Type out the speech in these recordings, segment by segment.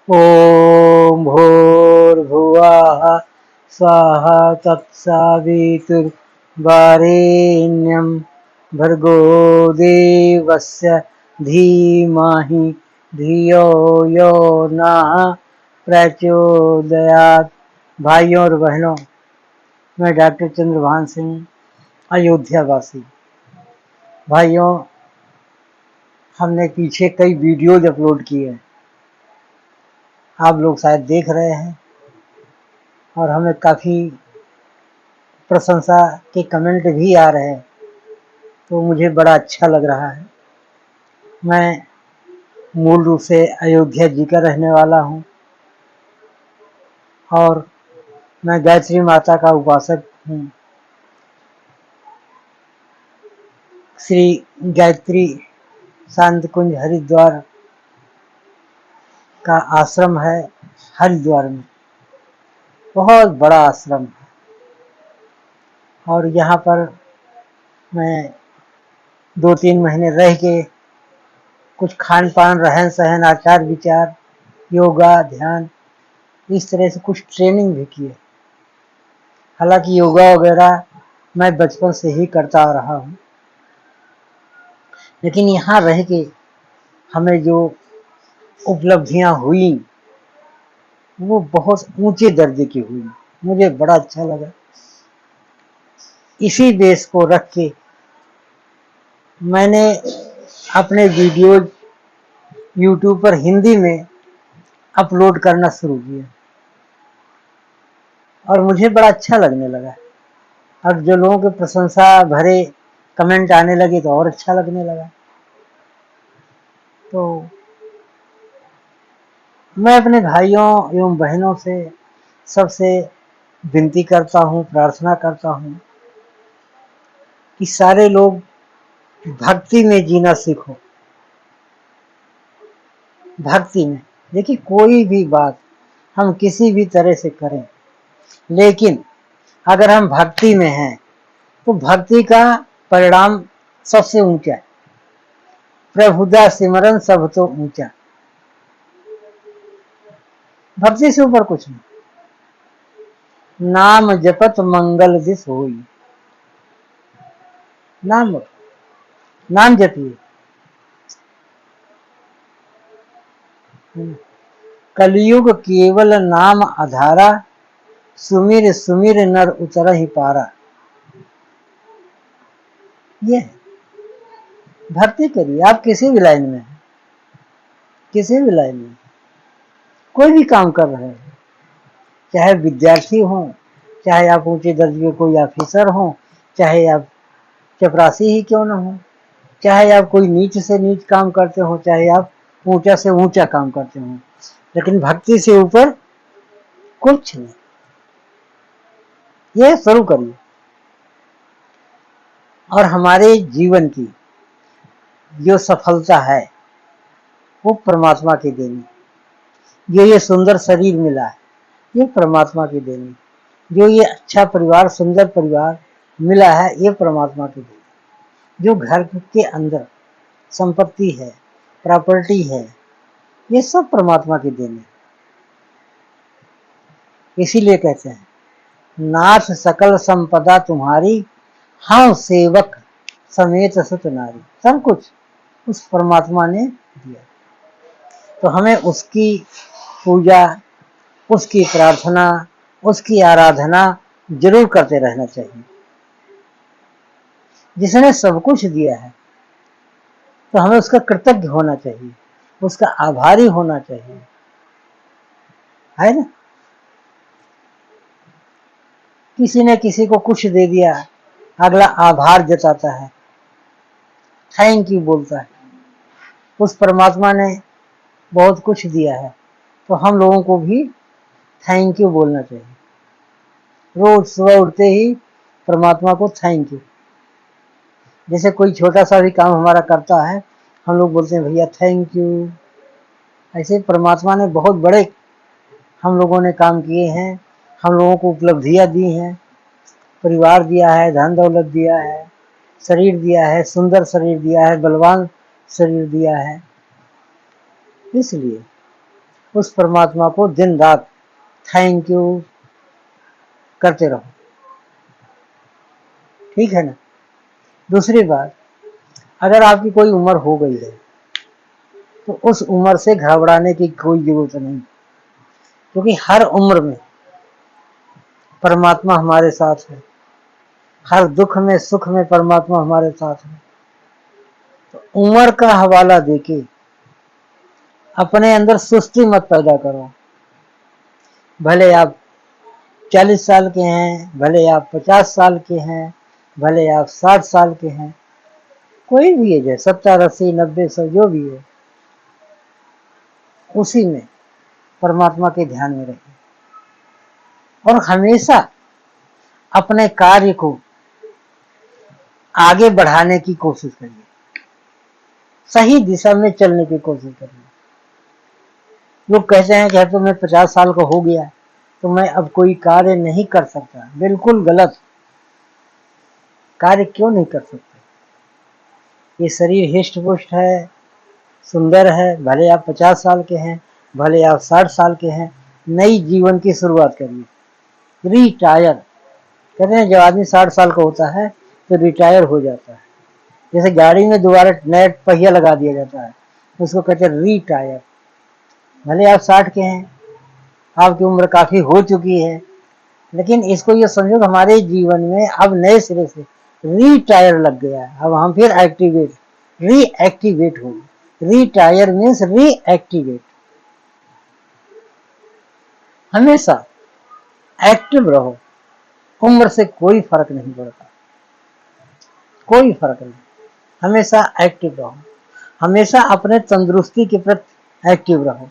ॐ भूर्भुवः स्वः तत्सवितुर्वरेण्यं भर्गो देवस्य धीमहि धियो यो नः प्रचोदयात्। भाइयों और बहनों, मैं डॉक्टर चंद्रभान सिंह, अयोध्या वासी। भाइयों, हमने पीछे कई वीडियोज अपलोड किए हैं, आप लोग शायद देख रहे हैं और हमें काफ़ी प्रशंसा के कमेंट भी आ रहे हैं, तो मुझे बड़ा अच्छा लग रहा है। मैं मूल रूप से अयोध्या जी का रहने वाला हूँ और मैं गायत्री माता का उपासक हूँ। श्री गायत्री शांत कुंज हरिद्वार का आश्रम है हरिद्वार में, बहुत बड़ा आश्रम है और यहाँ पर मैं 2-3 महीने रह के कुछ खान पान, रहन सहन, आचार विचार, योगा, ध्यान, इस तरह से कुछ ट्रेनिंग भी किए। हालांकि योगा वगैरह मैं बचपन से ही करता आ रहा हूँ, लेकिन यहाँ रह के हमें जो उपलब्धियाँ हुई वो बहुत ऊंचे दर्जे की हुई। मुझे बड़ा अच्छा लगा। इसी बेस को रख के मैंने अपने वीडियोज यूट्यूब पर हिंदी में अपलोड करना शुरू किया और मुझे बड़ा अच्छा लगने लगा। और जो लोगों के प्रशंसा भरे कमेंट आने लगे तो और अच्छा लगने लगा। तो मैं अपने भाइयों एवं बहनों से सबसे विनती करता हूँ, प्रार्थना करता हूँ कि सारे लोग भक्ति में जीना सीखो। भक्ति में देखिए, कोई भी बात हम किसी भी तरह से करें, लेकिन अगर हम भक्ति में हैं तो भक्ति का परिणाम सबसे ऊंचा है। प्रभुदा सिमरन सब तो ऊंचा, भक्ति से ऊपर कुछ नहीं। नाम जपत मंगल दिस होई, नाम जपिए। कलयुग केवल नाम आधारा, सुमिर सुमिर नर उतर ही पारा। ये भक्ति करिए। आप किसी भी लाइन में हैं, किसी भी लाइन में कोई भी काम कर रहे हैं, चाहे विद्यार्थी हो, चाहे आप ऊंचे दर्जे के कोई ऑफिसर हो, चाहे आप चपरासी ही क्यों ना हो, चाहे आप कोई नीच से नीच काम करते हो, चाहे आप ऊंचा से ऊंचा काम करते हो, लेकिन भक्ति से ऊपर कुछ नहीं। ये शुरू करिए। और हमारे जीवन की जो सफलता है वो परमात्मा की देनी। जो ये सुंदर शरीर मिला है ये परमात्मा की देनी। जो ये अच्छा परिवार, सुंदर परिवार मिला है ये परमात्मा की देनी। जो घर के अंदर संपत्ति है, प्रॉपर्टी है, ये सब परमात्मा की देनी। इसीलिए कहते हैं, नाथ सकल संपदा तुम्हारी, हाँ सेवक समेत सुत नारी। सब कुछ उस परमात्मा ने दिया, तो हमें उसकी पूजा, उसकी प्रार्थना, उसकी आराधना जरूर करते रहना चाहिए। जिसने सब कुछ दिया है तो हमें उसका कृतज्ञ होना चाहिए, उसका आभारी होना चाहिए, है ना। किसी ने किसी को कुछ दे दिया, अगला आभार जताता है, थैंक यू बोलता है। उस परमात्मा ने बहुत कुछ दिया है तो हम लोगों को भी थैंक यू बोलना चाहिए। रोज सुबह उठते ही परमात्मा को थैंक यू। जैसे कोई छोटा सा भी काम हमारा करता है, हम लोग बोलते हैं भैया थैंक यू। ऐसे परमात्मा ने बहुत बड़े हम लोगों ने काम किए हैं, हम लोगों को उपलब्धियां दी हैं, परिवार दिया है, धन दौलत दिया है, शरीर दिया है, सुंदर शरीर दिया है, बलवान शरीर दिया है। इसलिए उस परमात्मा को दिन रात थैंक यू करते रहो। ठीक है ना। दूसरी बात, अगर आपकी कोई उम्र हो गई है तो उस उम्र से घबराने की कोई जरूरत नहीं, क्योंकि हर उम्र में परमात्मा हमारे साथ है, हर दुख में सुख में परमात्मा हमारे साथ है। तो उम्र का हवाला देके अपने अंदर सुस्ती मत पैदा करो। भले आप 40 साल के हैं, भले आप 50 साल के हैं, भले आप 60 साल के हैं, कोई भी एज है, 70 80 90 100 जो भी है, उसी में परमात्मा के ध्यान में रहिए और हमेशा अपने कार्य को आगे बढ़ाने की कोशिश करिए, सही दिशा में चलने की कोशिश करिए। लोग कहते हैं कि तो मैं 50 साल का हो गया तो मैं अब कोई कार्य नहीं कर सकता। बिल्कुल गलत। कार्य क्यों नहीं कर सकते? ये शरीर हिष्ट पुष्ट है, सुंदर है, भले आप 50 साल के हैं, भले आप 60 साल के हैं, नई जीवन की शुरुआत करिए। रिटायर कहते हैं, जब आदमी 60 साल का होता है तो रिटायर हो जाता है। जैसे गाड़ी में दोबारा नया पहिया लगा दिया जाता है, उसको कहते हैं रिटायर। भले आप 60 के हैं, आपकी उम्र काफी हो चुकी है, लेकिन इसको ये समझो कि हमारे जीवन में अब नए सिरे से रिटायर लग गया है। अब हम फिर रीएक्टिवेट हो। Retire means reactivate. हमेशा एक्टिव रहो, उम्र से कोई फर्क नहीं पड़ता, कोई फर्क नहीं। हमेशा एक्टिव रहो, हमेशा अपने तंदुरुस्ती के प्रति एक्टिव रहो,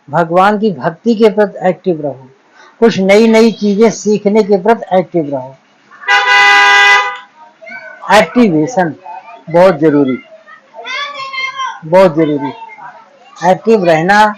भगवान की भक्ति के प्रति एक्टिव रहो, कुछ नई नई चीजें सीखने के प्रति एक्टिव रहो। एक्टिवेशन बहुत जरूरी, बहुत जरूरी। एक्टिव रहना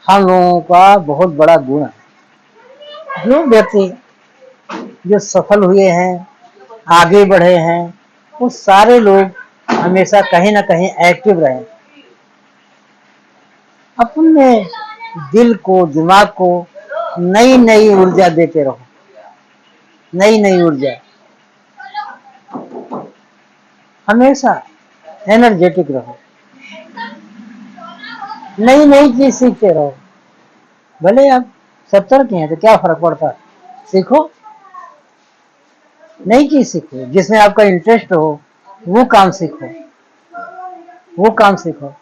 हम लोगों का बहुत बड़ा गुण है। जो व्यक्ति जो सफल हुए हैं, आगे बढ़े हैं, वो सारे लोग हमेशा कहीं ना कहीं एक्टिव रहे। अपने दिल को, दिमाग को नई नई ऊर्जा देते रहो, नई नई ऊर्जा। हमेशा एनर्जेटिक रहो, नई नई चीज सीखते रहो। भले आप 70 के हैं तो क्या फर्क पड़ता है, सीखो, नई चीज सीखो, जिसमें आपका इंटरेस्ट हो वो काम सीखो, वो काम सीखो।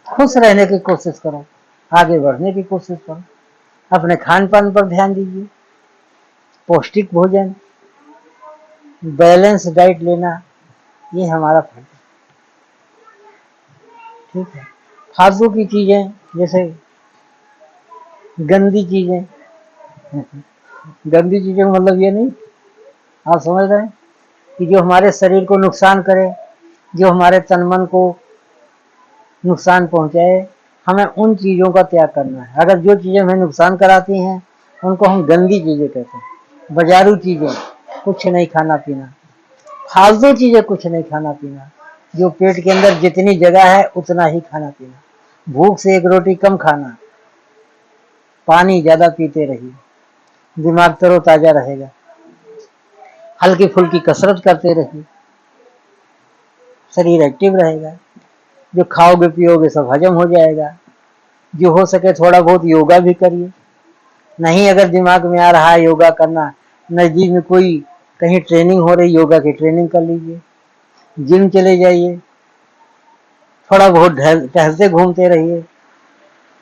खुश रहने की कोशिश करो, आगे बढ़ने की कोशिश करो। अपने खान पान पर ध्यान दीजिए, पौष्टिक भोजन, बैलेंस डाइट लेना, ये हमारा फर्ज है। ठीक है। फालतू की चीजें, जैसे गंदी चीजें, गंदी चीजें मतलब ये नहीं, आप समझ रहे हैं, कि जो हमारे शरीर को नुकसान करे, जो हमारे तन मन को नुकसान पहुंचाए, हमें उन चीजों का त्याग करना है। अगर जो चीजें हमें नुकसान कराती हैं उनको हम गंदी चीजें कहते हैं। बाजारू चीजें कुछ नहीं खाना पीना, फालतू चीजें कुछ नहीं खाना पीना, जो पेट के अंदर जितनी जगह है उतना ही खाना पीना, भूख से एक रोटी कम खाना, पानी ज्यादा पीते रहिए, दिमाग तरोताजा रहेगा, हल्की फुल्की कसरत करते रहिए, शरीर एक्टिव रहेगा, जो खाओगे पियोगे सब हजम हो जाएगा। जो हो सके थोड़ा बहुत योगा भी करिए। नहीं अगर दिमाग में आ रहा है योगा करना, नजदीक में कोई कहीं ट्रेनिंग हो रही, योगा की ट्रेनिंग कर लीजिए, जिम चले जाइए, थोड़ा बहुत टहलते घूमते रहिए।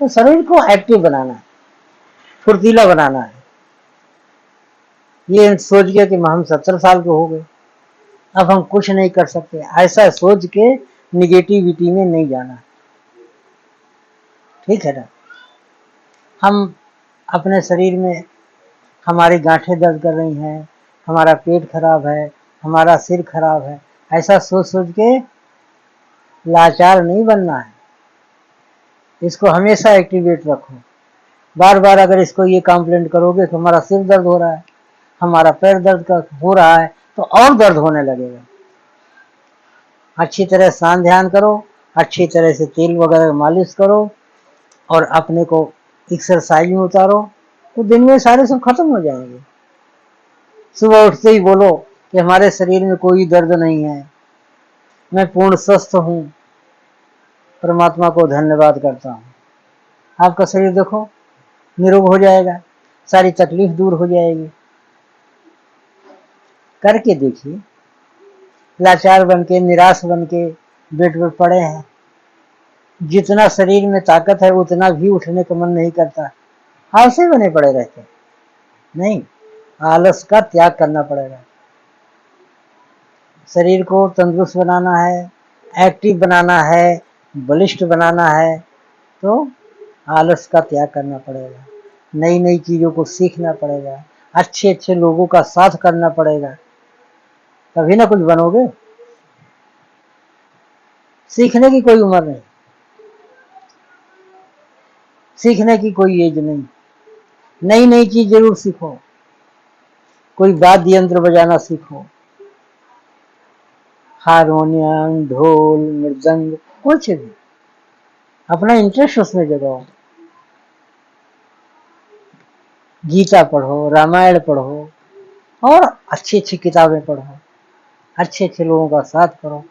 तो शरीर को एक्टिव बनाना है, फुर्तीला बनाना है। ये सोच गया कि हम 70 साल के हो गए, अब हम कुछ नहीं कर सकते, ऐसा सोच के निगेटिविटी में नहीं जाना। ठीक है ना। हम अपने शरीर में, हमारी गांठें दर्द कर रही हैं, हमारा पेट खराब है, हमारा सिर खराब है, ऐसा सोच सोच के लाचार नहीं बनना है। इसको हमेशा एक्टिवेट रखो। बार बार अगर इसको ये कंप्लेंट करोगे कि हमारा सिर दर्द हो रहा है, हमारा पैर दर्द हो रहा है, तो और दर्द होने लगेगा। अच्छी तरह सांस ध्यान करो, अच्छी तरह से तेल वगैरह मालिश करो और अपने को एक्सरसाइज में उतारो, तो दिन में सारे सब खत्म हो जाएंगे। सुबह उठते ही बोलो कि हमारे शरीर में कोई दर्द नहीं है, मैं पूर्ण स्वस्थ हूँ, परमात्मा को धन्यवाद करता हूँ। आपका शरीर देखो निरोग हो जाएगा, सारी तकलीफ दूर हो जाएगी। करके देखिए। लाचार बन के, निराश बन के बेड पर पड़े हैं, जितना शरीर में ताकत है उतना भी उठने का मन नहीं करता, आलसी बने पड़े रहते। नहीं, आलस का त्याग करना पड़ेगा। शरीर को तंदुरुस्त बनाना है, एक्टिव बनाना है, बलिष्ठ बनाना है, तो आलस का त्याग करना पड़ेगा। नई नई चीजों को सीखना पड़ेगा, अच्छे अच्छे लोगों का साथ करना पड़ेगा, तभी ना कुछ बनोगे। सीखने की कोई उम्र नहीं, सीखने की कोई एज नहीं। नई नई चीज जरूर सीखो, कोई वाद्य यंत्र बजाना सीखो, हारमोनियम, ढोल, मृदंग, कुछ भी, अपना इंटरेस्ट उसमें जगाओ। गीता पढ़ो, रामायण पढ़ो और अच्छी अच्छी किताबें पढ़ो, अच्छे अच्छे लोगों का साथ करो।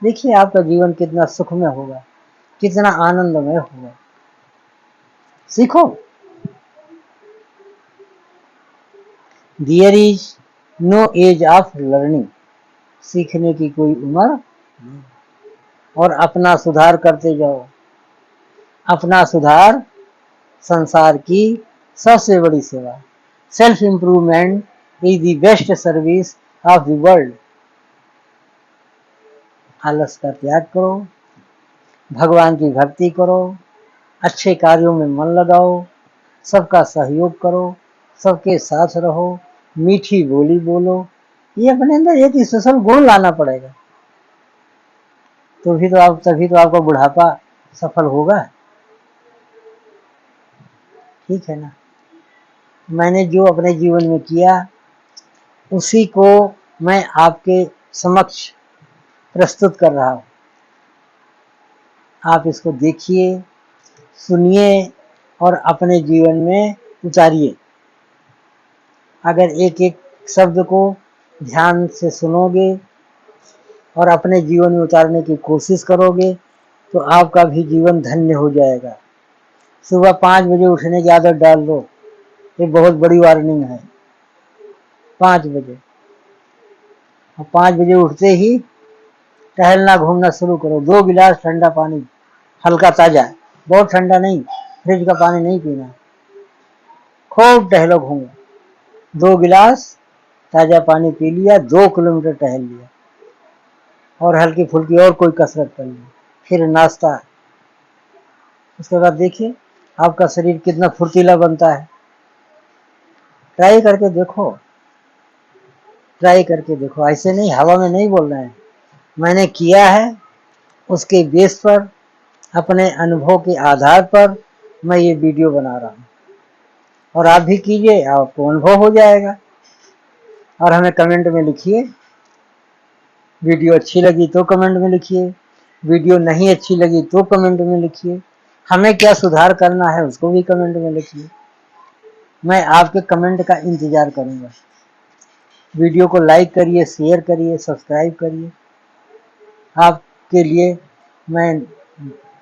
देखिए आपका जीवन कितना सुखमय होगा, कितना आनंदमय होगा। सीखो। There is no age of learning, सीखने की कोई उम्र नहीं। और अपना सुधार करते जाओ। अपना सुधार संसार की सबसे बड़ी सेवा। Self improvement is the best service of the world. आलस का त्याग करो, भगवान की भक्ति करो, अच्छे कार्यों में मन लगाओ, सबका सहयोग करो, सबके साथ रहो, मीठी बोली बोलो। ये अपने अंदर एक स्पेशल गुण लाना पड़ेगा, तभी तो आपका बुढ़ापा सफल होगा। ठीक है ना। मैंने जो अपने जीवन में किया उसी को मैं आपके समक्ष प्रस्तुत कर रहा हूँ। आप इसको देखिए, सुनिए और अपने जीवन में उतारिए। अगर एक एक शब्द को ध्यान से सुनोगे और अपने जीवन में उतारने की कोशिश करोगे तो आपका भी जीवन धन्य हो जाएगा। सुबह 5 बजे उठने की आदत डाल दो, ये बहुत बड़ी वार्निंग है। 5 बजे, और 5 बजे उठते ही टहलना घूमना शुरू करो। 2 गिलास ठंडा पानी, हल्का ताजा, बहुत ठंडा नहीं, फ्रिज का पानी नहीं पीना। खूब टहलो घूमो, 2 गिलास ताजा पानी पी लिया, 2 किलोमीटर टहल लिया और हल्की फुल्की और कोई कसरत कर ली, फिर नाश्ता। उसके बाद देखिए आपका शरीर कितना फुर्तीला बनता है। ट्राई करके देखो, ट्राई करके देखो। ऐसे नहीं, हवा में नहीं बोल रहे हैं, मैंने किया है, उसके बेस पर, अपने अनुभव के आधार पर मैं ये वीडियो बना रहा हूँ। और आप भी कीजिए, आपको अनुभव हो जाएगा। और हमें कमेंट में लिखिए, वीडियो अच्छी लगी तो कमेंट में लिखिए, वीडियो नहीं अच्छी लगी तो कमेंट में लिखिए, हमें क्या सुधार करना है उसको भी कमेंट में लिखिए। मैं आपके कमेंट का इंतजार करूंगा। वीडियो को लाइक करिए, शेयर करिए, सब्सक्राइब करिए। आपके लिए मैं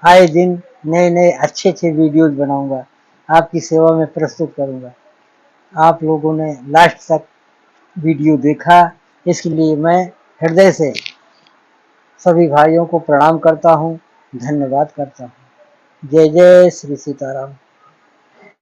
आए दिन नए नए अच्छे अच्छे वीडियोज बनाऊंगा, आपकी सेवा में प्रस्तुत करूंगा। आप लोगों ने लास्ट तक वीडियो देखा, इसके लिए मैं हृदय से सभी भाइयों को प्रणाम करता हूँ, धन्यवाद करता हूँ। जय जय श्री सीताराम।